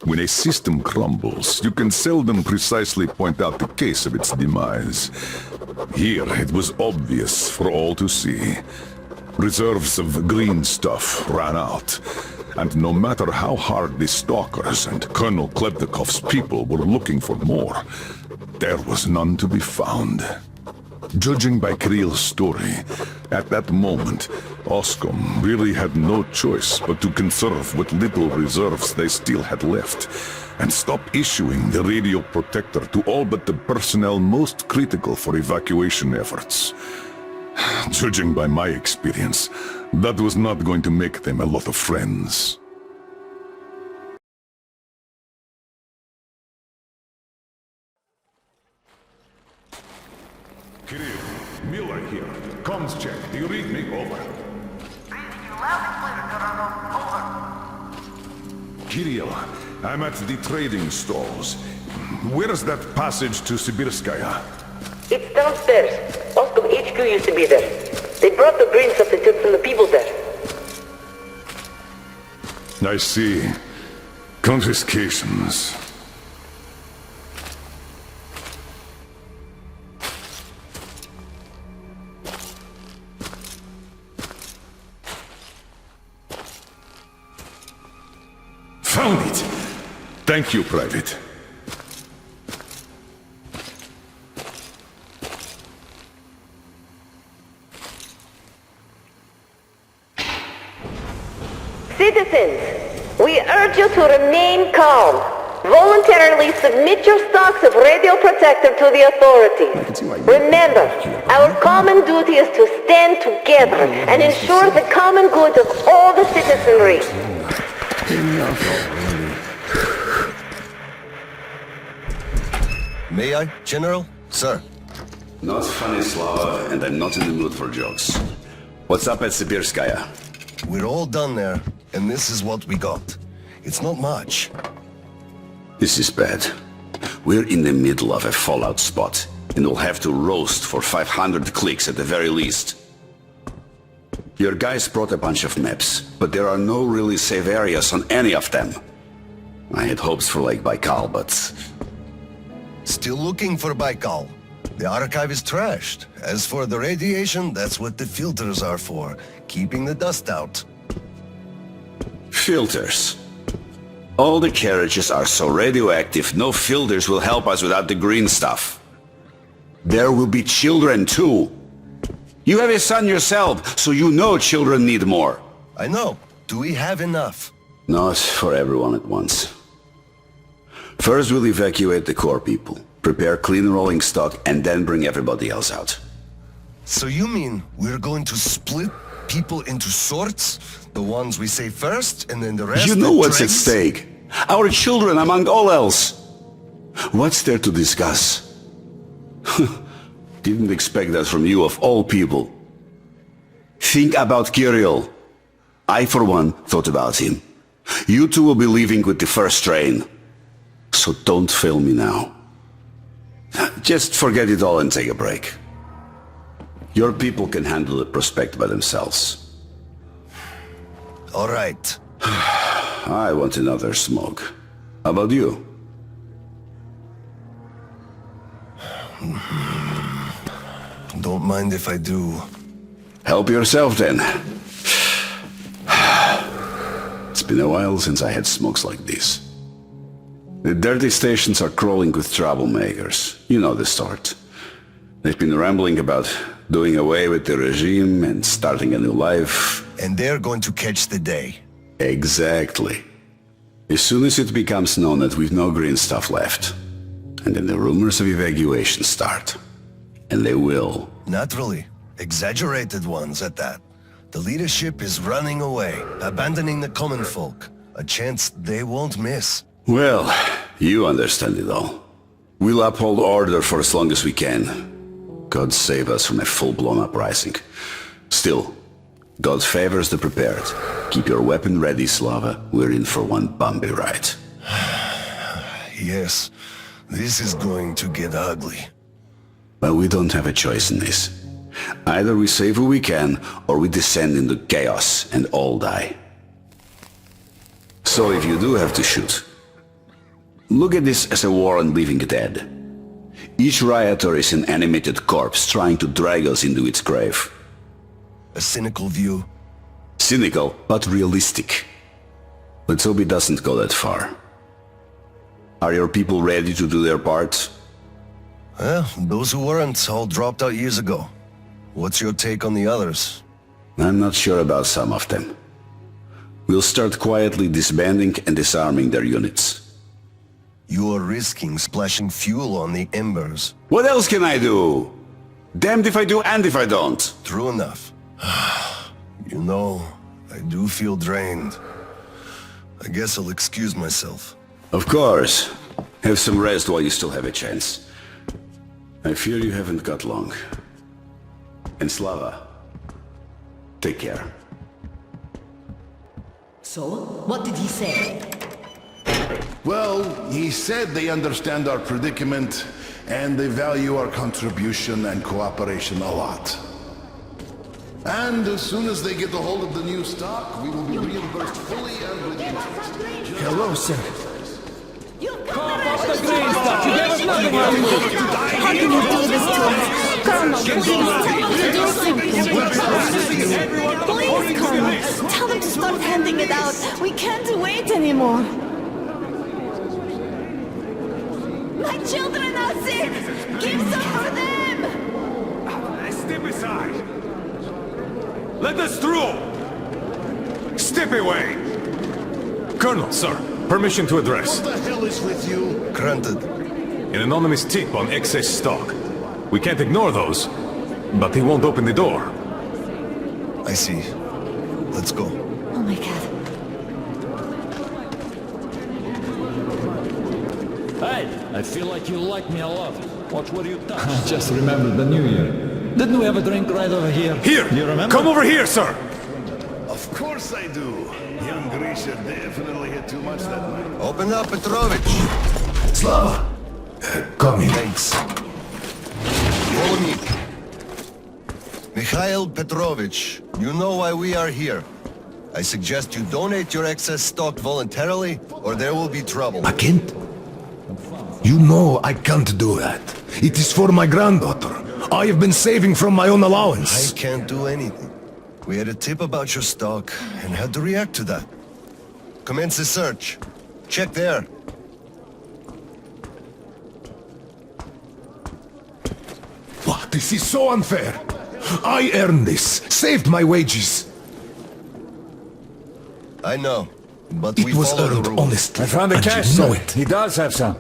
When a system crumbles, you can seldom precisely point out the case of its demise. Here, it was obvious for all to see. Reserves of green stuff ran out, and no matter how hard the stalkers and Colonel Khlebnikov's people were looking for more, there was none to be found. Judging by Kirill's story, at that moment, OSKOM really had no choice but to conserve what little reserves they still had left, and stop issuing the radio protector to all but the personnel most critical for evacuation efforts. Judging by my experience, that was not going to make them a lot of friends. Kirill, Miller here. Comms check. Do you read me? Over. Reading you loud and clear, Colonel. Over. Kirill, I'm at the trading stalls. Where's that passage to Sibirskaya? It's downstairs. OSKOM HQ used to be there. They brought the green stuff they took from the people there. I see. Confiscations. Found it! Thank you, Private. Citizens, we urge you to remain calm. Voluntarily submit your stocks of radio protector to the authorities. Remember, our common duty is to stand together and ensure the common good of all the citizenry. May I, General? Sir. Not funny, Slava, and I'm not in the mood for jokes. What's up at Sibirskaya? We're all done there, and this is what we got. It's not much. This is bad. We're in the middle of a fallout spot, and we'll have to roast for 500 clicks at the very least. Your guys brought a bunch of maps, but there are no really safe areas on any of them. I had hopes for Lake Baikal, but... Still looking for Baikal. The archive is trashed. As for the radiation, that's what the filters are for, keeping the dust out. Filters. All the carriages are so radioactive, no filters will help us without the green stuff. There will be children too. You have a son yourself, so you know children need more. I know. Do we have enough? Not for everyone at once. First we'll evacuate the core people, prepare clean rolling stock, and then bring everybody else out. So you mean we're going to split people into sorts? The ones we say first, and then the rest... You know what's at stake. Our children among all else. What's there to discuss? Didn't expect that from you of all people. Think about Kirill. I, for one, thought about him. You two will be leaving with the first train. So don't fail me now. Just forget it all and take a break. Your people can handle the prospect by themselves. All right. I want another smoke. How about you? Don't mind if I do. Help yourself then. It's been a while since I had smokes like this. The dirty stations are crawling with troublemakers. You know the sort. They've been rambling about doing away with the regime and starting a new life. And they're going to catch the day. Exactly. As soon as it becomes known that we've no green stuff left, and then the rumors of evacuation start. And they will. Naturally. Exaggerated ones at that. The leadership is running away, abandoning the common folk. A chance they won't miss. Well, you understand it all. We'll uphold order for as long as we can. God save us from a full-blown uprising. Still, God favors the prepared. Keep your weapon ready, Slava. We're in for one bumpy ride. Yes, this is going to get ugly. But we don't have a choice in this. Either we save who we can, or we descend into chaos and all die. So if you do have to shoot, Look at this as a war on living dead. Each rioter is an animated corpse trying to drag us into its grave. A cynical view. Cynical, but realistic. Let's hope it doesn't go that far. Are your people ready to do their part? Well, those who weren't all dropped out years ago. What's your take on the others? I'm not sure about some of them. We'll start quietly disbanding and disarming their units. You are risking splashing fuel on the embers. What else can I do? Damned if I do and if I don't. True enough. You know, I do feel drained. I guess I'll excuse myself. Of course. Have some rest while you still have a chance. I fear you haven't got long. And Slava, take care. So, what did he say? Well, he said they understand our predicament and they value our contribution and cooperation a lot. And as soon as they get a hold of the new stock, we will be reimbursed fully and with interest. Hello, sir. How can you do this to us? Colonel, please, tell them to do something. Please, Colonel, tell them to start handing it out. We can't wait anymore. My children are sick! Give some for them! Step aside! Let us through! Step away! Colonel, sir, permission to address. What the hell is with you? Granted. An anonymous tip on excess stock. We can't ignore those, but he won't open the door. I see. Let's go. Oh my god. Hey, I feel like you like me a lot. Watch where you touch. I just remembered the New Year. Didn't we have a drink right over here? Here! You remember? Come over here, sir! Of course I do. Young Grisha definitely had too much that night. Open up, Petrovich. Slava! Come in. Thanks. Follow me. Mikhail Petrovich, you know why we are here. I suggest you donate your excess stock voluntarily, or there will be trouble. I can't. You know I can't do that. It is for my granddaughter. I have been saving from my own I allowance. can't do anything. We had a tip about your stock and had to react to that. Commence the search. Check there. What? This is so unfair. I earned this, saved my wages. I know, but It we was follow the earned rules. honestly. I found the and cash, you know sir. it. He does have some.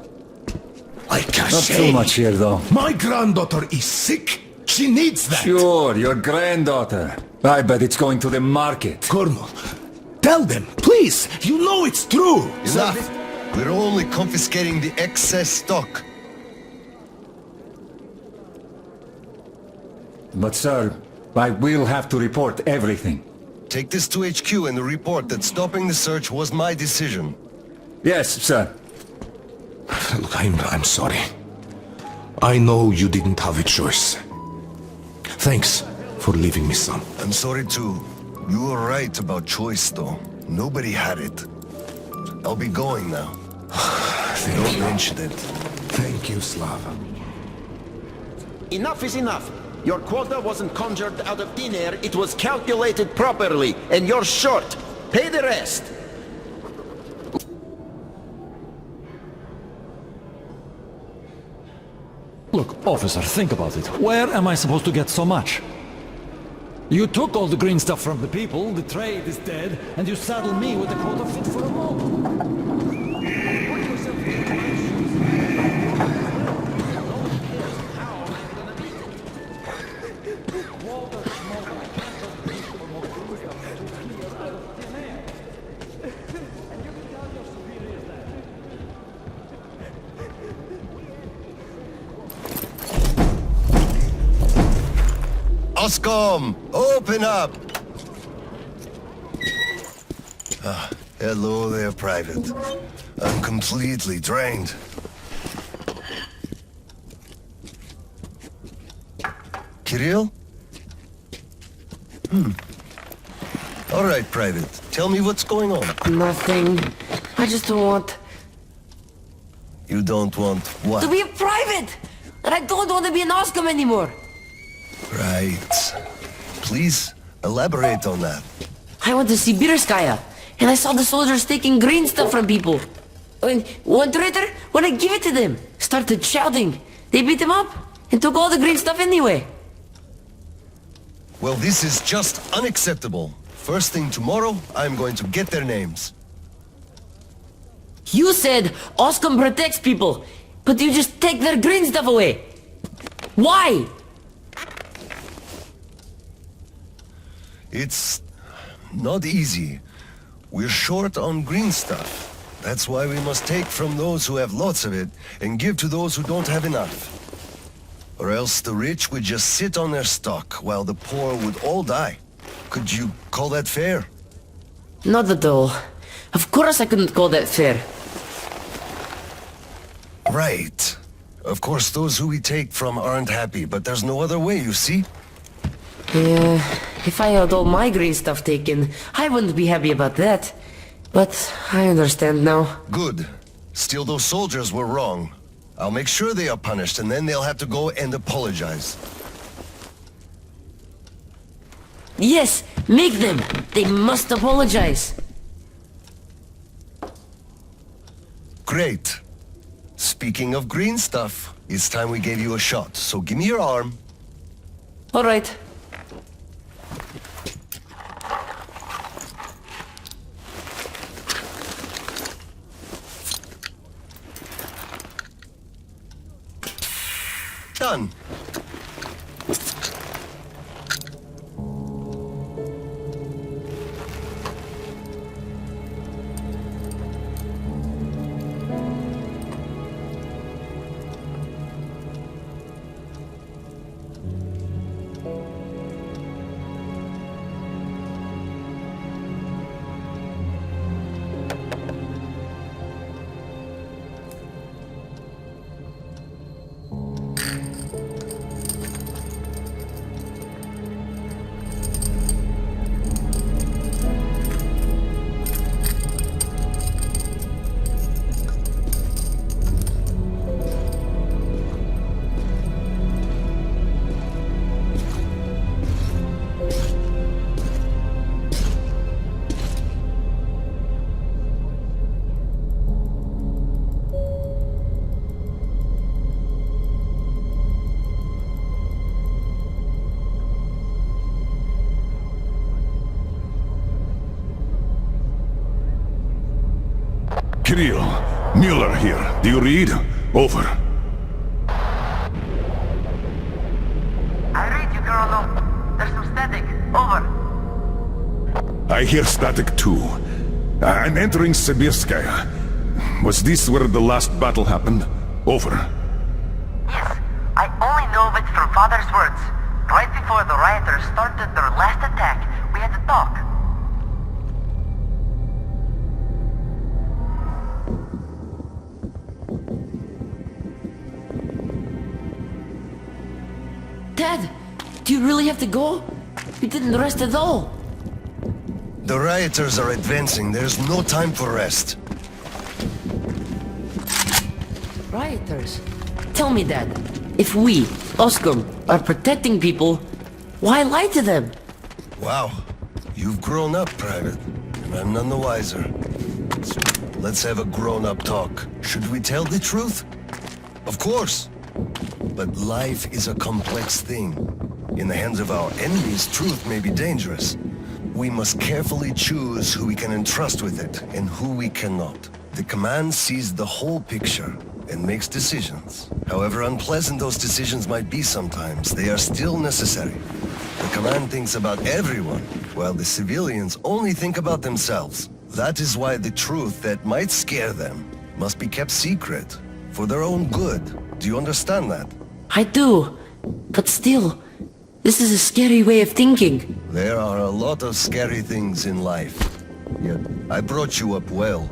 I cash Not too much here, though. My granddaughter is sick. She needs that. Sure, your granddaughter. I bet it's going to the market. Colonel, tell them, please. You know it's true. Enough! We're only confiscating the excess stock. But, sir, I will have to report everything. Take this to HQ and report that stopping the search was my decision. Yes, sir. Look, I'm sorry. I know you didn't have a choice. Thanks for leaving me, son. I'm sorry too. You were right about choice, though. Nobody had it. I'll be going now. Don't mention it. Thank you, Slava. Enough is enough. Your quota wasn't conjured out of thin air, it was calculated properly, and you're short. Pay the rest. Look, officer, think about it. Where am I supposed to get so much? You took all the green stuff from the people, the trade is dead, and you saddle me with the quota fit for a mob. OSKOM, open up! Hello there, Private. I'm completely drained. Kirill? All right, Private. Tell me what's going on. Nothing. I just want... You don't want what? To be a private! And I don't want to be an OSKOM anymore! Right. Please, elaborate on that. I went to Sibirskaya, and I saw the soldiers taking green stuff from people. And one traitor, when I give it to them, started shouting. They beat him up, and took all the green stuff anyway. Well, this is just unacceptable. First thing tomorrow, I'm going to get their names. You said OSKOM protects people, but you just take their green stuff away. Why? It's not easy. We're short on green stuff. That's why we must take from those who have lots of it and give to those who don't have enough. Or else the rich would just sit on their stock while the poor would all die. Could you call that fair? Not at all. Of course I couldn't call that fair. Right. Of course those who we take from aren't happy, but there's no other way, you see? Yeah, if I had all my green stuff taken, I wouldn't be happy about that. But I understand now. Good. Still, those soldiers were wrong. I'll make sure they are punished, and then they'll have to go and apologize. Yes, make them. They must apologize. Great. Speaking of green stuff, it's time we gave you a shot, so give me your arm. All right. Done. Kirill, Mueller here. Do you read? Over. I read you, Colonel. There's some static. Over. I hear static too. I'm entering Sibirskaya. Was this where the last battle happened? Over. Yes, I only know of it from Father's words. Right before the rioters started their last attack, we had to talk. Dad, do you really have to go? You didn't rest at all. The rioters are advancing. There's no time for rest. Rioters? Tell me, Dad. If we, OSKOM, are protecting people, why lie to them? Wow. You've grown up, Private. And I'm none the wiser. So let's have a grown-up talk. Should we tell the truth? Of course. But life is a complex thing. In the hands of our enemies, truth may be dangerous. We must carefully choose who we can entrust with it and who we cannot. The command sees the whole picture and makes decisions. However unpleasant those decisions might be sometimes, they are still necessary. The command thinks about everyone, while the civilians only think about themselves. That is why the truth that might scare them must be kept secret, for their own good. Do you understand that? I do. But still, this is a scary way of thinking. There are a lot of scary things in life. Yet, I brought you up well.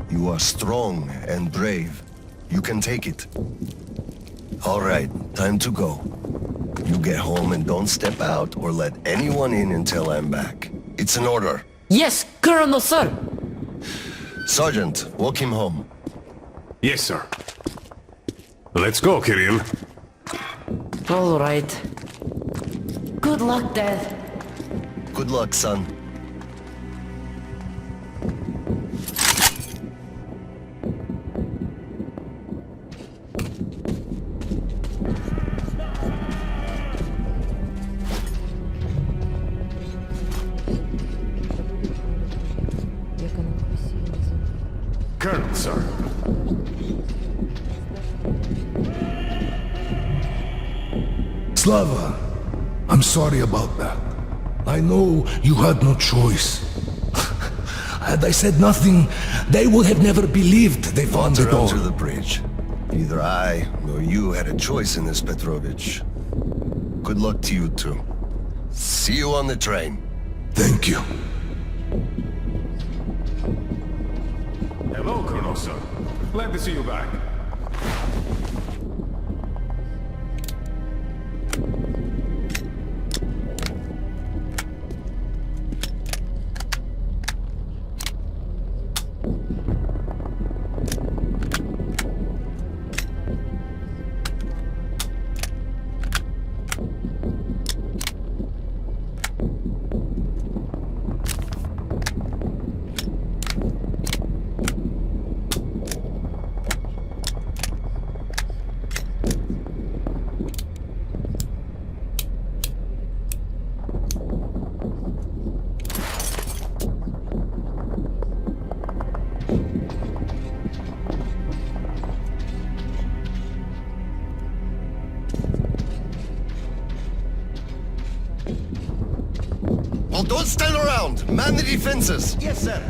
You are strong and brave. You can take it. All right, time to go. You get home and don't step out or let anyone in until I'm back. It's an order. Yes, Colonel, sir. Sergeant, walk him home. Yes, sir. Let's go, Kirill. All right. Good luck, Dad. Good luck, son. Colonel, sir. Slava, I'm sorry about that. I know you had no choice. Had I said nothing, they would have never believed they found the door. Under the bridge. Neither I nor you had a choice in this, Petrovich. Good luck to you two. See you on the train. Thank you. Hello, Colonel, sir. Glad to see you back. Well, don't stand around! Man the defenses! Yes, sir.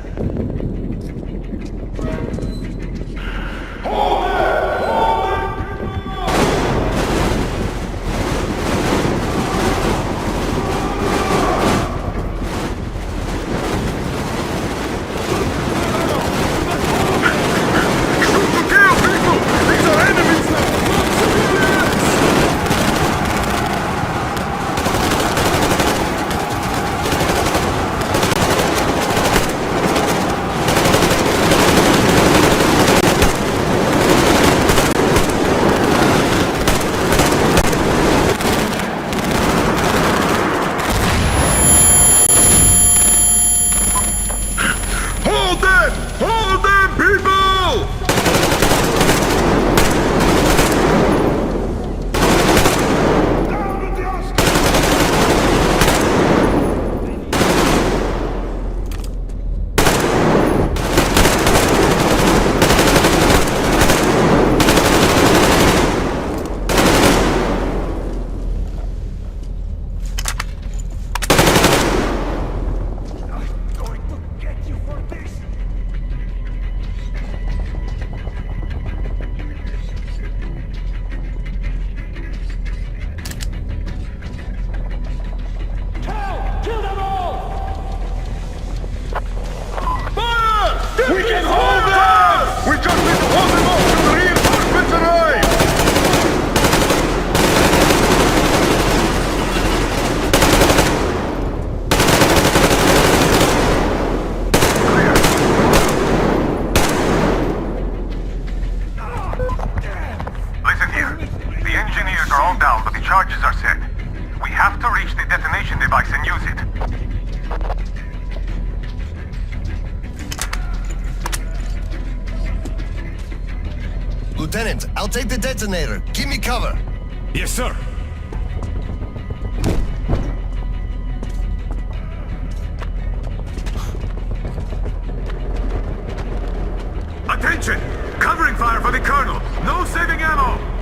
charges are set. We have to reach the detonation device and use it. Lieutenant, I'll take the detonator. Give me cover. Yes, sir. Attention! Covering fire for the Colonel! No saving ammo!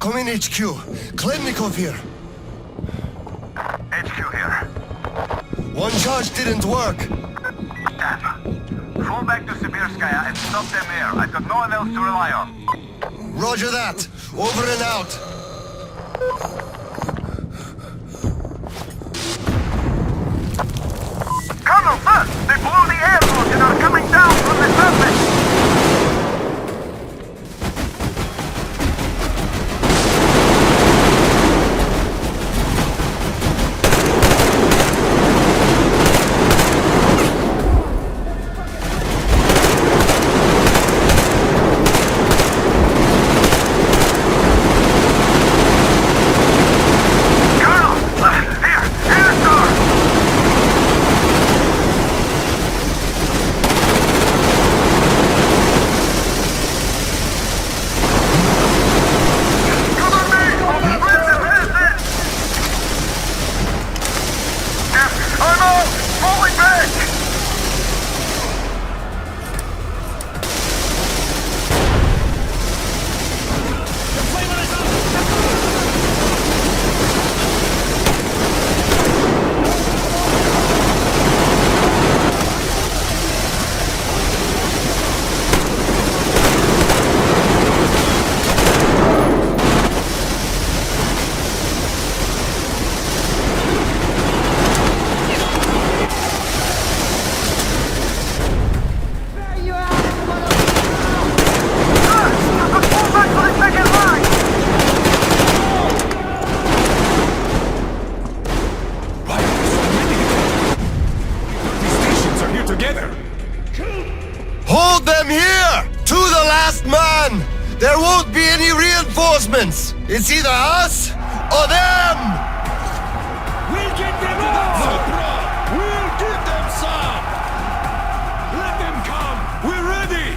Come in, HQ. Khlebnikov here. HQ here. One charge didn't work. Damn. Fall back to Sibirskaya and stop them there. I've got no one else to rely on. Roger that. Over and out. Colonel, first! They blew the air loose and are coming down from the surface! Hold them here! To the last man! There won't be any reinforcements! It's either us or them! We'll get them all! We'll get them some! Let them come! We're ready!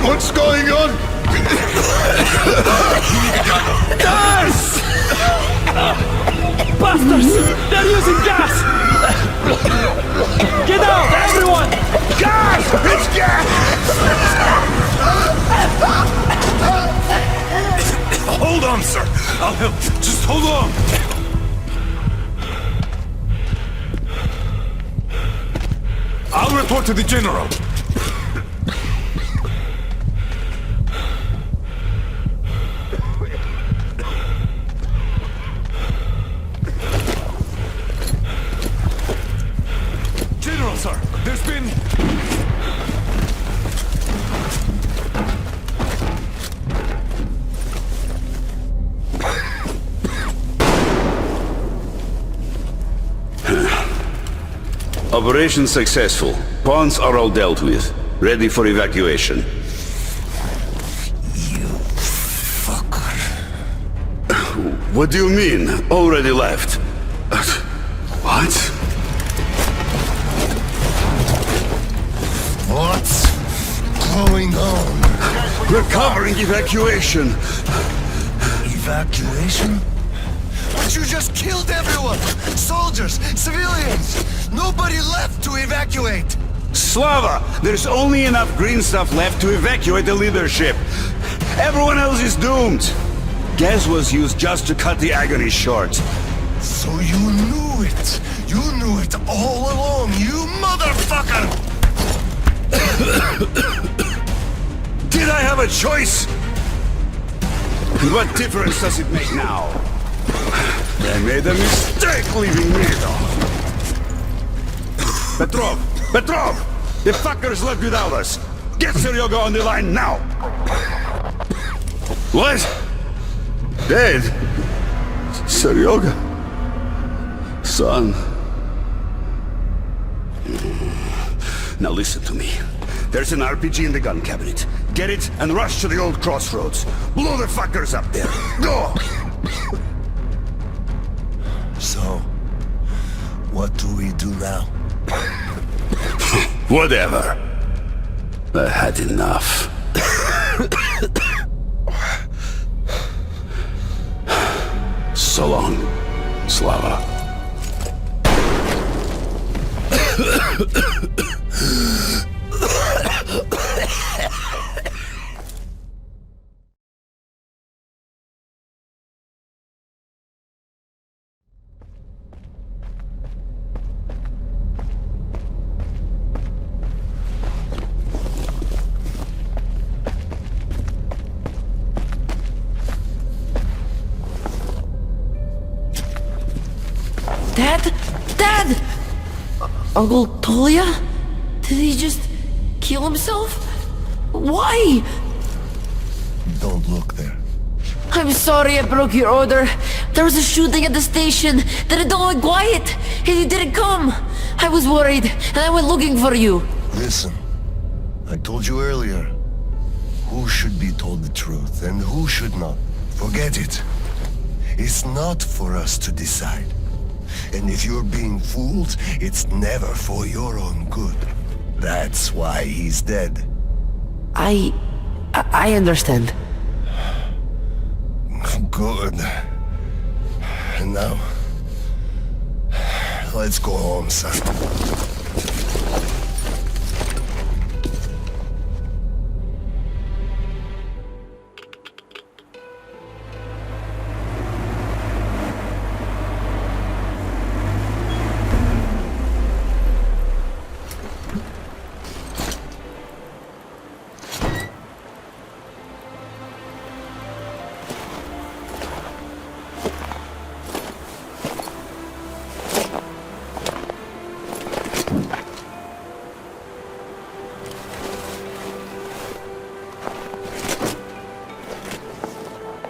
What's going on? Gas! Bastards! They're using gas! Get out! I'll help. Just hold on! I'll report to the General. General, sir, there's been... Operation successful. Pawns are all dealt with. Ready for evacuation. You fucker. What do you mean? Already left? What? What's going on? We're covering evacuation. Evacuation? But you just killed everyone! Soldiers, civilians! Nobody left to evacuate! Slava, there's only enough green stuff left to evacuate the leadership. Everyone else is doomed. Gas was used just to cut the agony short. So you knew it! You knew it all along, you motherfucker! Did I have a choice? And what difference does it make now? I made a mistake leaving me though. Petrov! Petrov! The fuckers left without us! Get Seryoga on the line now! What? Dead? Seryoga? Son? Now listen to me. There's an RPG in the gun cabinet. Get it and rush to the old crossroads. Blow the fuckers up there. Go! So, what do we do now? Whatever. I had enough. So long, Slava. Dad! Uncle Tolia? Did he just kill himself? Why? Don't look there. I'm sorry I broke your order. There was a shooting at the station. Then it all went quiet. And you didn't come. I was worried, and I went looking for you. Listen, I told you earlier, who should be told the truth and who should not. Forget it. It's not for us to decide. And if you're being fooled, it's never for your own good. That's why he's dead. I understand. Good. And now, let's go home, son.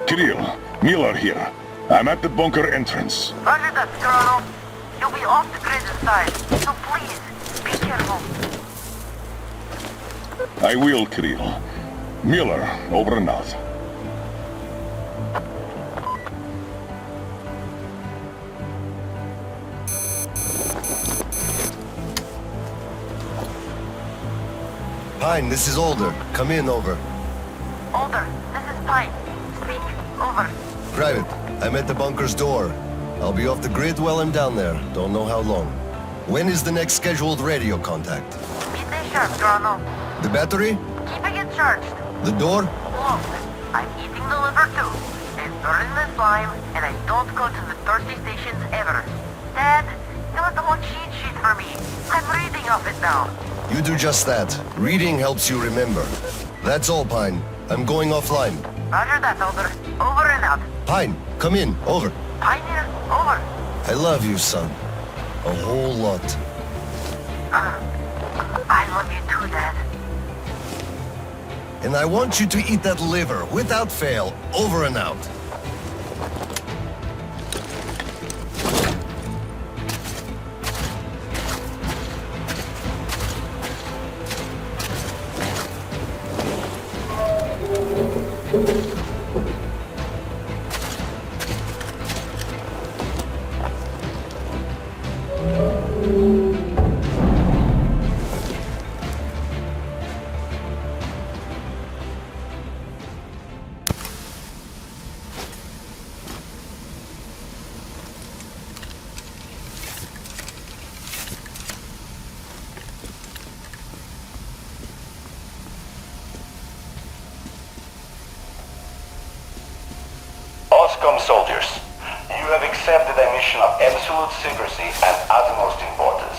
Kirill, Miller here. I'm at the bunker entrance. Roger that, Colonel. You'll be off the grid inside, so please, be careful. I will, Kirill. Miller, over and out. Pine, this is Older. Come in, over. Older, this is Pine. Speak, over. Private, I'm at the bunker's door. I'll be off the grid while I'm down there. Don't know how long. When is the next scheduled radio contact? Midday sharp, Colonel. The battery? Keeping it charged. The door? Locked. I'm eating the liver too. And You're in the slime, and I don't go to the thirsty stations ever. Dad, that was the whole cheat sheet for me. I'm reading off it now. You do just that. Reading helps you remember. That's all, Pine. I'm going offline. Roger that, Elder. Over and out. Pine, come in. Over. Pioneer, over. I love you, son. A whole lot. I love you too, Dad. And I want you to eat that liver without fail. Over and out. OSKOM soldiers, you have accepted a mission of absolute secrecy and utmost importance.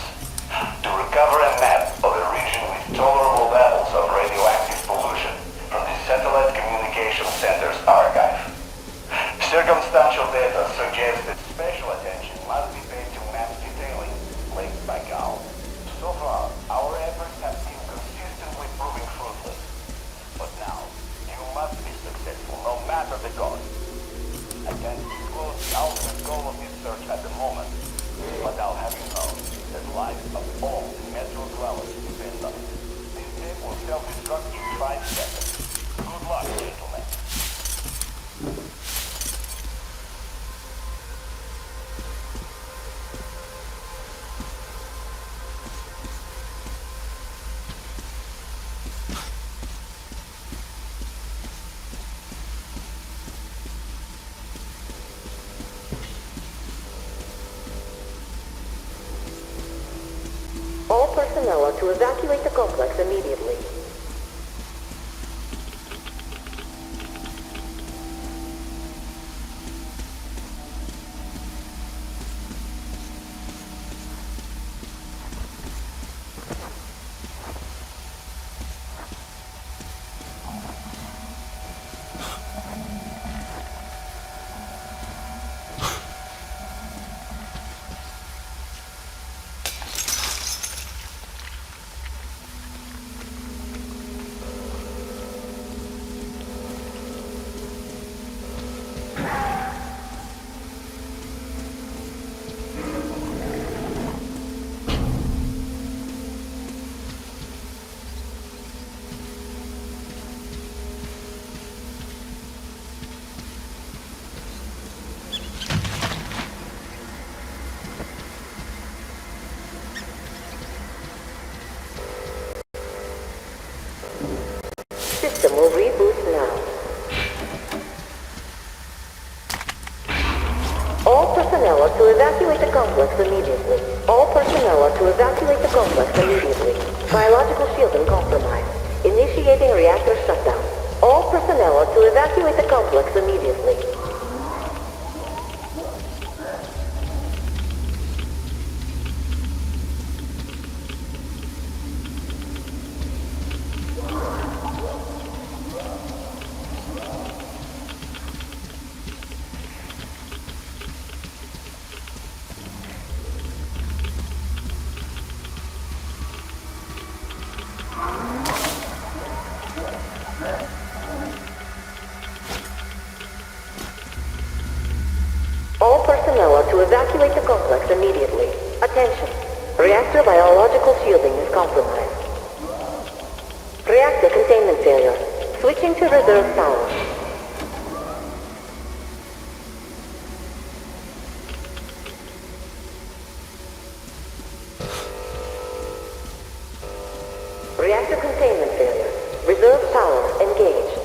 To recover a map of a region with tolerable levels of radioactive pollution from the Satellite Communication Center's archive. Circumstantial data suggests that special attention must be paid to maps detailing linked by Cal. So far, our efforts have been consistently proving fruitless. But now, you must be successful no matter the cost. I can't disclose the ultimate goal of this search at the moment, but I'll have you know that lives of all the Metro dwellers depend on it. This tape will self-destruct in 5 seconds. Good luck, gentlemen. All personnel are to evacuate the complex immediately. System will reboot now. All personnel are to evacuate the complex immediately. All personnel are to evacuate the complex immediately. Biological shielding compromised. Initiating reactor shutdown. All personnel are to evacuate the complex immediately. All personnel are to evacuate the complex immediately. Attention. Reactor biological shielding is compromised. Reactor containment failure. Switching to reserve power. Reactor containment failure. Reserve power engaged.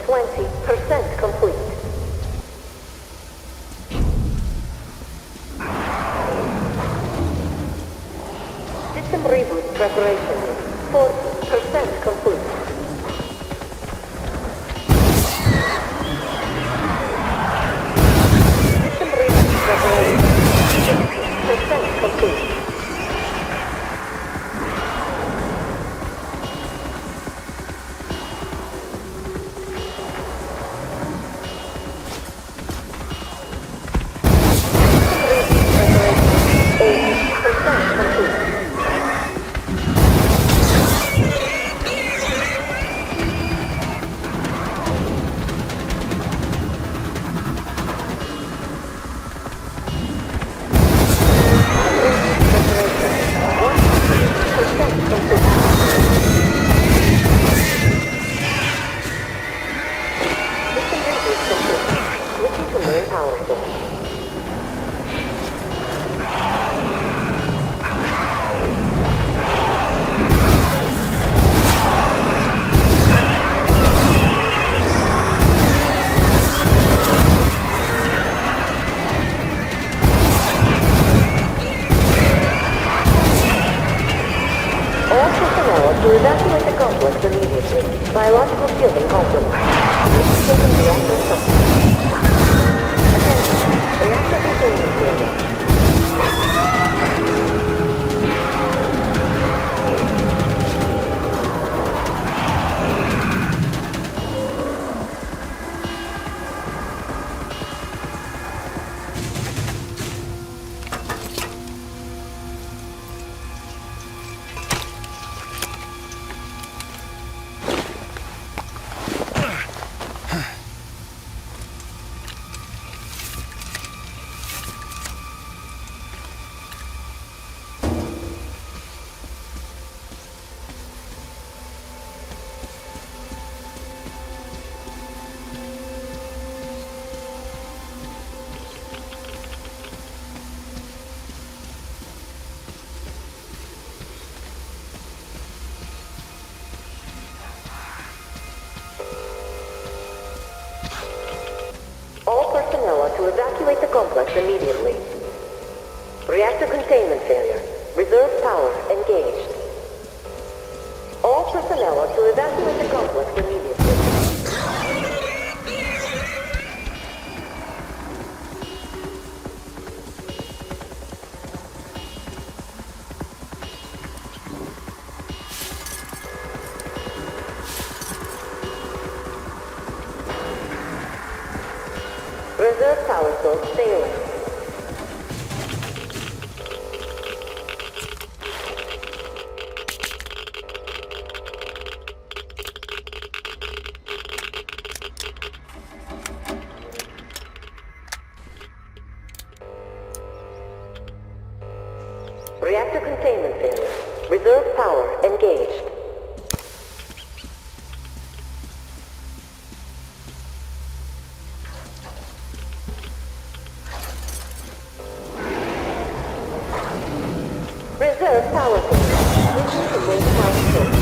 20% complete. System reboot preparation. 40% complete. System reboot preparation. 60% complete. To evacuate the complex immediately. Biological shielding compromised. Taking reactor supplement. Attention. Reactor containment failure. To evacuate the complex immediately. Reactor containment failure. Reserve power engaged. All personnel are to evacuate the complex immediately. Reserve power source failing. Reactor containment failure. Reserve power engaged. Reserve power failure. Switching to main power source.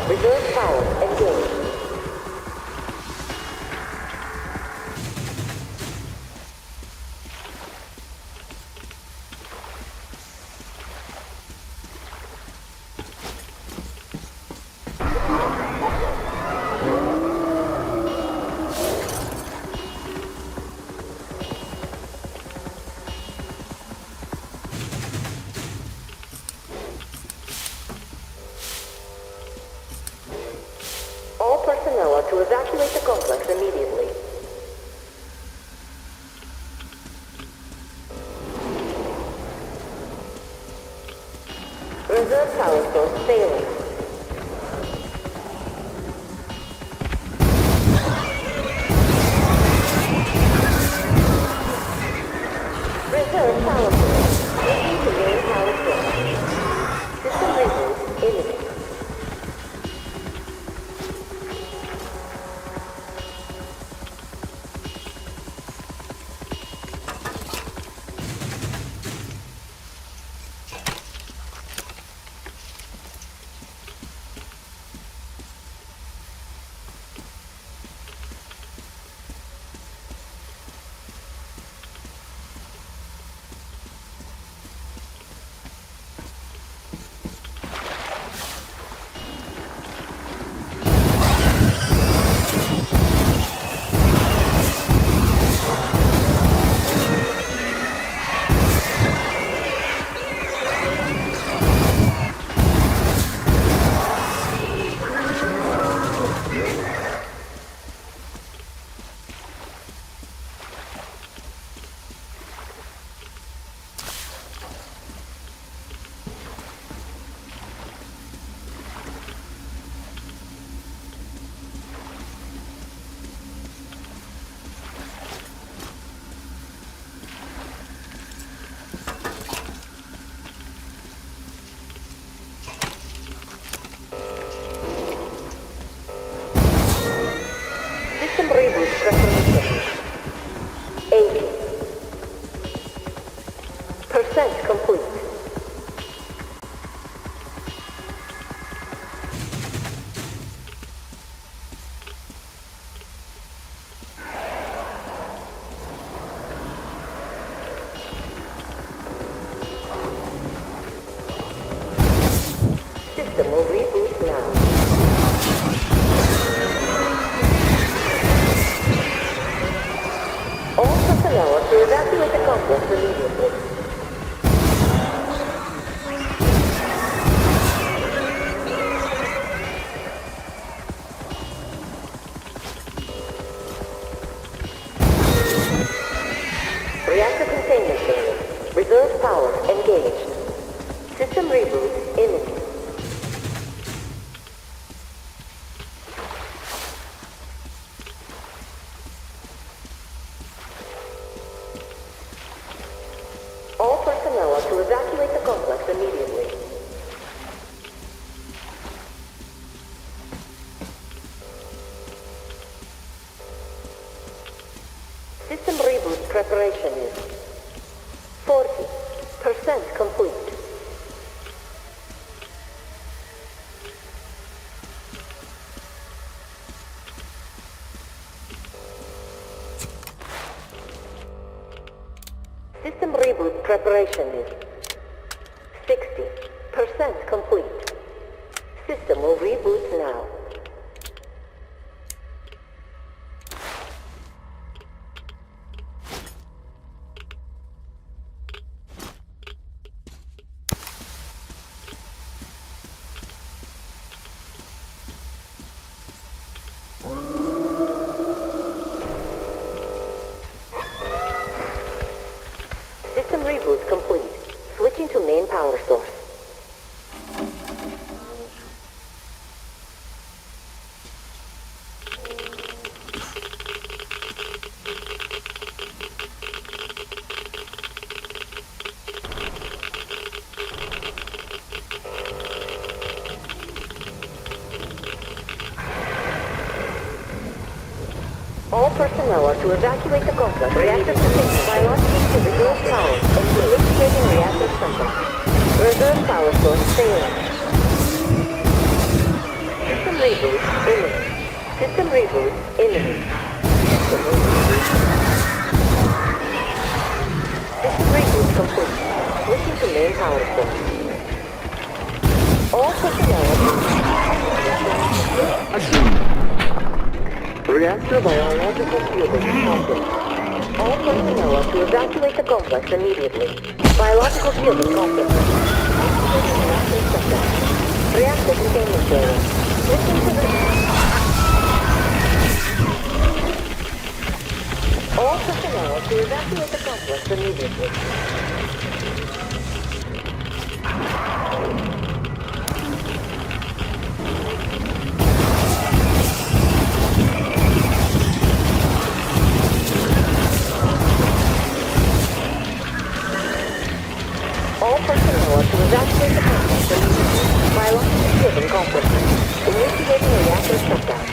Reserve power engaged. All personnel are to evacuate the complex immediately. Reserve power source failing. reboot preparation. 80% complete. System will reboot now. All personnel are to evacuate the complex immediately. Reactor containment failure. Reserve power engaged. System reboot imminent. All personnel are to evacuate the complex immediately. System reboot preparation is 40% complete. System reboot preparation is 60% complete. System will reboot now. System reboot complete. Switching to main power source. All personnel are to evacuate the complex. Reactor containment by launching to reserve power and initiating reactor shutdown. Reserve power source failing. System reboot imminent. System reboot imminent. System reboot complete. Switching to main power source. All personnel are Reactor biological fusion complex. All personnel are to evacuate the complex immediately. Biological fusion complex. Reactor shutdown. Reactor containment failure. Listen to the... All personnel are to evacuate the complex immediately. All personnel are to evacuate the complex immediately. Biological fusion complex. Initiating reactor shutdown.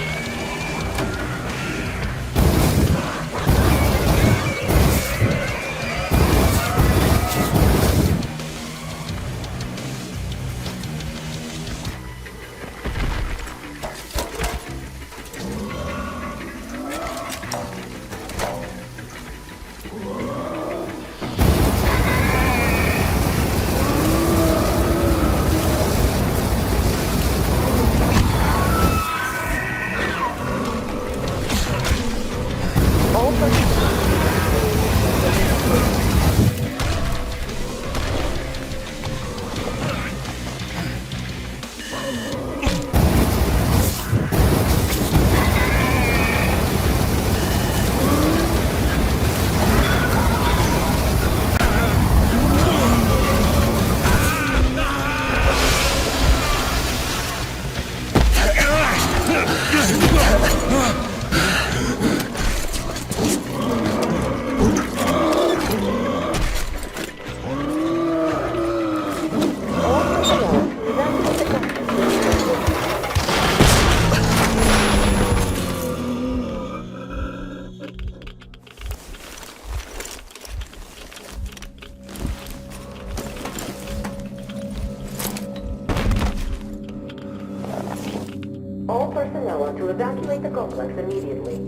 personnel to evacuate the complex immediately.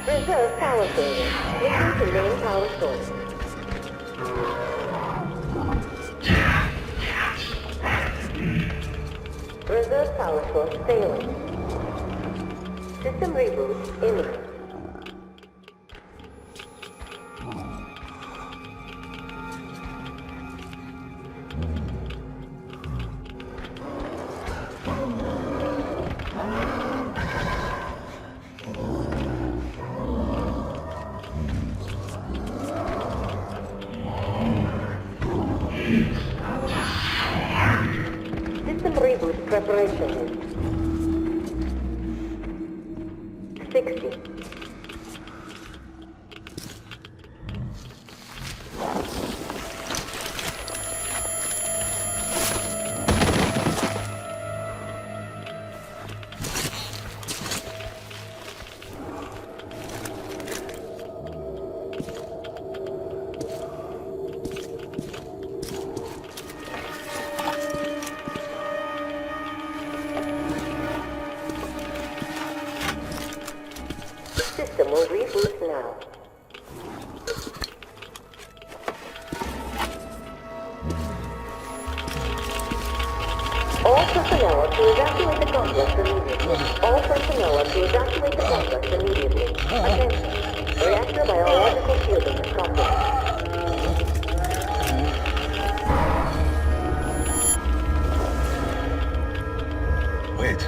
Reserve power failure. Switching to main power source. Reserve power source failing. System reboot imminent. System reboot preparation list. 60. System will reboot now. All personnel to evacuate the complex immediately. All personnel to evacuate the complex immediately. Attention. Reactor biological shielding is compromised. Wait.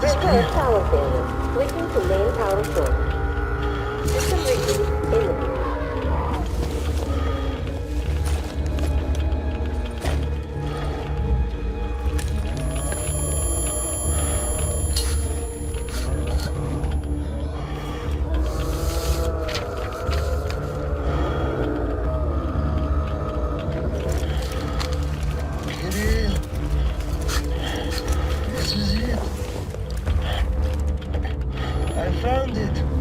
Reserve power failure. Switching to main power source. System reboot imminent. Kirill. This is it. I found it.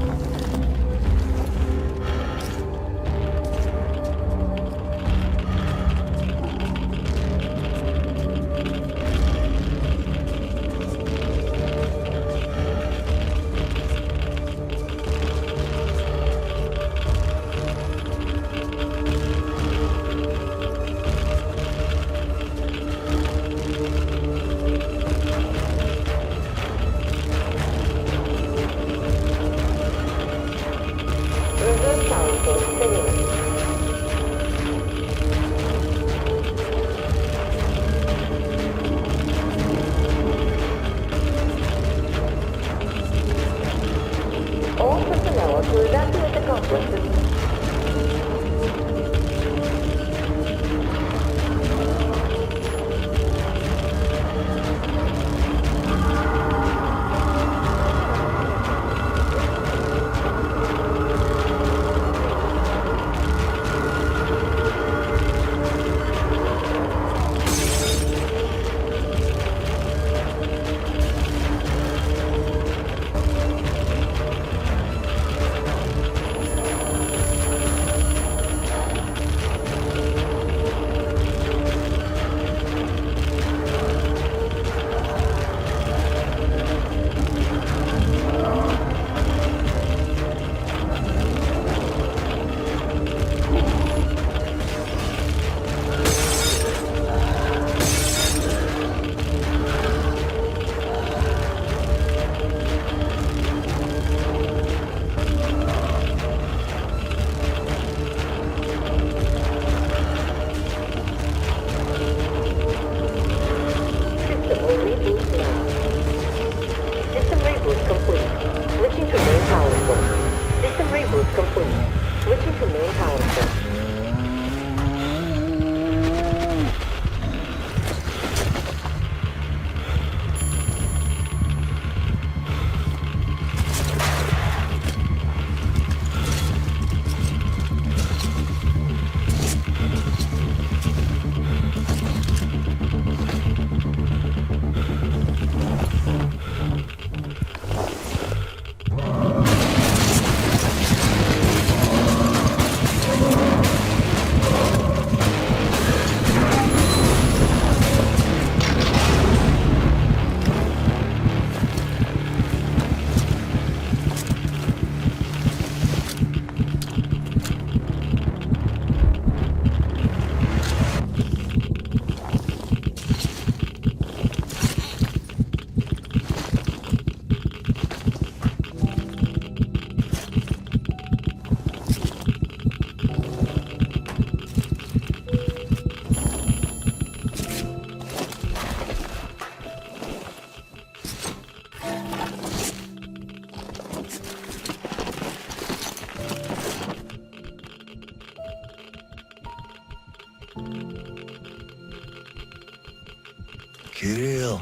Kirill,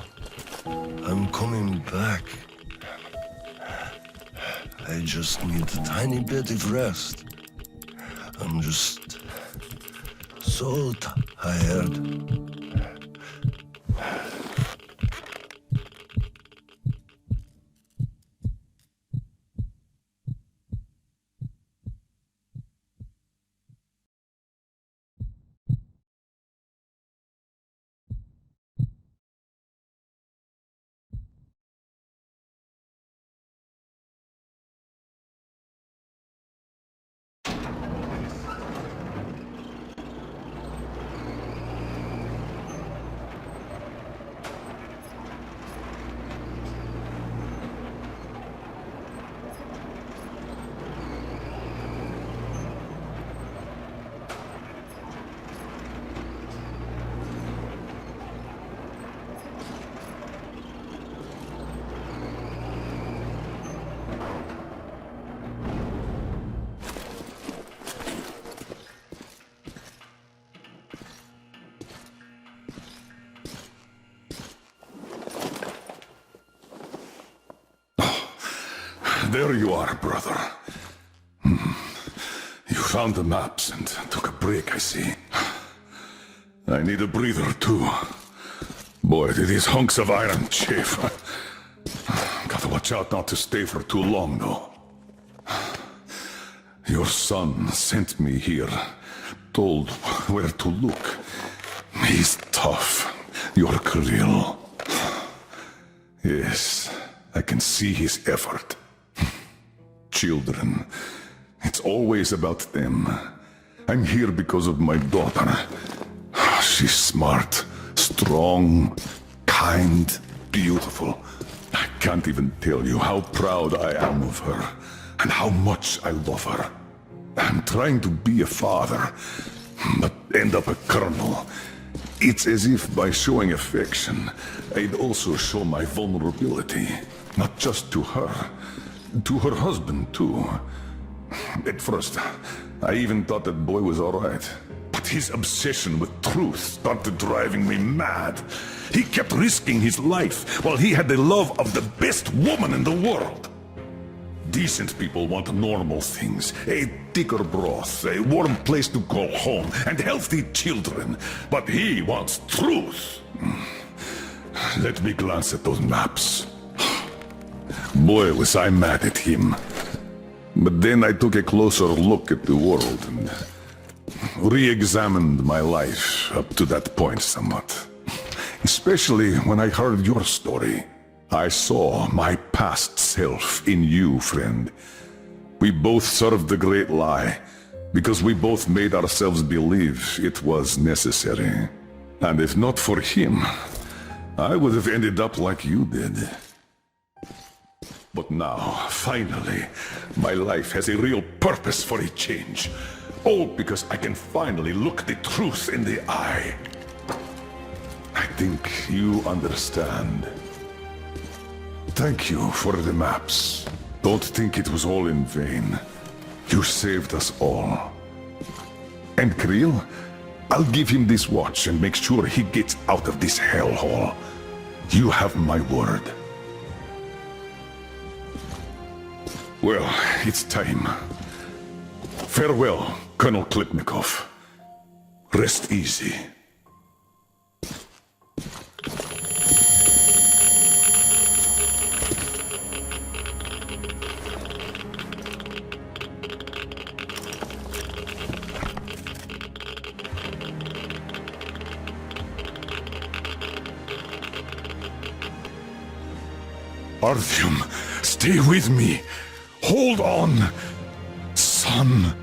I'm coming back. I just need a tiny bit of rest. I'm just so tired. There you are, brother. You found the maps and took a break, I see. I need a breather, too. Boy, do these hunks of iron chafe. Gotta watch out not to stay for too long, though. Your son sent me here, told where to look. He's tough, your Kirill. Yes, I can see his effort. Children, it's always about them. I'm here because of my daughter. She's smart, strong, kind, beautiful. I can't even tell you how proud I am of her, and how much I love her. I'm trying to be a father, but end up a colonel. It's as if by showing affection, I'd also show my vulnerability, not just to her, to her husband, too. At first, I even thought that boy was alright. But his obsession with truth started driving me mad. He kept risking his life while he had the love of the best woman in the world. Decent people want normal things. A thicker broth, a warm place to call home, and healthy children. But he wants truth. Let me glance at those maps. Boy, was I mad at him. But then I took a closer look at the world and re-examined my life up to that point somewhat. Especially when I heard your story. I saw my past self in you, friend. We both served the great lie, because we both made ourselves believe it was necessary. And if not for him, I would have ended up like you did. But now, finally, my life has a real purpose for a change. All because I can finally look the truth in the eye. I think you understand. Thank you for the maps. Don't think it was all in vain. You saved us all. And Kirill, I'll give him this watch and make sure he gets out of this hellhole. You have my word. Well, it's time. Farewell, Colonel Khlebnikov. Rest easy. Artyom, stay with me. Hold on, son.